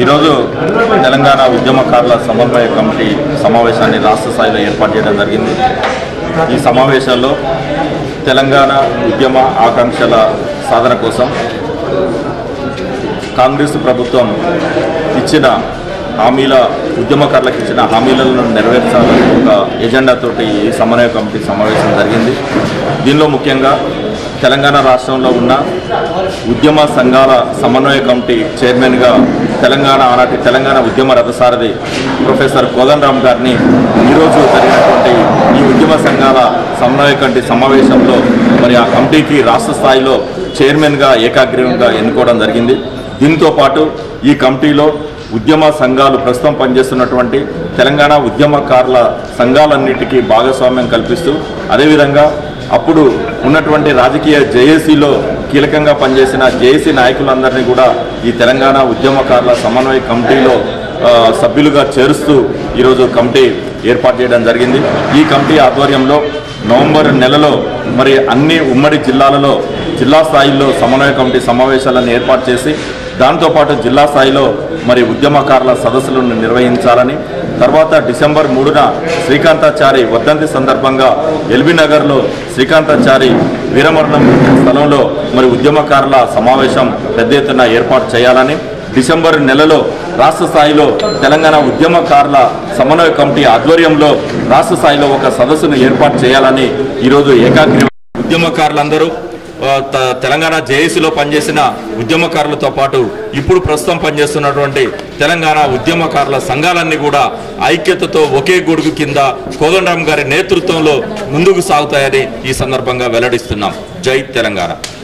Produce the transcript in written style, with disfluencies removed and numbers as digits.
ఈరోజు తెలంగాణ ఉద్యమకారుల సమన్వయ కమిటీ సమావేశాన్ని రాష్ట్ర స్థాయిలో ఏర్పాటు చేయడం జరిగింది। ఈ సమావేశాల్లో తెలంగాణ ఉద్యమ ఆకాంక్షల సాధన కోసం కాంగ్రెస్ ప్రభుత్వం ఇచ్చిన ఉద్యమకారులకు ఇచ్చిన హామీలను నెరవేర్చాలని ఒక ఎజెండాతోటి ఈ సమన్వయ కమిటీ సమావేశం జరిగింది। దీనిలో ముఖ్యంగా తెలంగాణ రాష్ట్రంలో ఉన్న ఉద్యమ సంఘాల సమన్వయ కమిటీ చైర్మన్గా ఆనాటి తెలంగాణ ఉద్యమ రథసారథి ప్రొఫెసర్ కోదండరామ్ గారిని ఈరోజు జరిగినటువంటి ఈ ఉద్యమ సంఘాల సమన్వయ కమిటీ సమావేశంలో మరి ఆ కమిటీకి రాష్ట్ర స్థాయిలో చైర్మన్గా ఏకాగ్రీవంగా ఎన్నుకోవడం జరిగింది। దీంతో పాటు ఈ కమిటీలో ఉద్యమ సంఘాలు ప్రస్తుతం పనిచేస్తున్నటువంటి తెలంగాణ ఉద్యమకారుల సంఘాలన్నిటికీ భాగస్వామ్యం కల్పిస్తూ అదేవిధంగా అప్పుడు ఉన్నటువంటి రాజకీయ జేఏసీలో కీలకంగా పనిచేసిన జేఏసీ నాయకులందరినీ కూడా ఈ తెలంగాణ ఉద్యమకారుల సమన్వయ కమిటీలో సభ్యులుగా చేరుస్తూ ఈరోజు కమిటీ ఏర్పాటు చేయడం జరిగింది। ఈ కమిటీ ఆధ్వర్యంలో నవంబర్ నెలలో మరి అన్ని ఉమ్మడి జిల్లాలలో జిల్లా స్థాయిలో సమన్వయ కమిటీ సమావేశాలను ఏర్పాటు చేసి దాంతోపాటు జిల్లా స్థాయిలో మరి ఉద్యమకారుల సదస్సులను నిర్వహించాలని, తర్వాత డిసెంబర్ 3న శ్రీకాంతాచారి వర్ధంతి సందర్భంగా ఎల్బీ నగర్లో శ్రీకాంతాచారి వీరమరణం స్థలంలో మరి ఉద్యమకారుల సమావేశం పెద్ద ఎత్తున ఏర్పాటు చేయాలని, డిసెంబర్ నెలలో రాష్ట్ర స్థాయిలో తెలంగాణ ఉద్యమకారుల సమన్వయ కమిటీ ఆధ్వర్యంలో రాష్ట్ర స్థాయిలో ఒక సదస్సును ఏర్పాటు చేయాలని ఈరోజు ఏకాగ్రీ ఉద్యమకారులందరూ తెలంగాణ జేఏసీలో పనిచేసిన ఉద్యమకారులతో పాటు ఇప్పుడు ప్రస్తుతం పనిచేస్తున్నటువంటి తెలంగాణ ఉద్యమకారుల సంఘాలన్నీ కూడా ఐక్యతతో ఒకే గొడుగు కింద కోదండరామ్ గారి నేతృత్వంలో ముందుకు సాగుతాయని ఈ సందర్భంగా వెల్లడిస్తున్నాం। జై తెలంగాణ।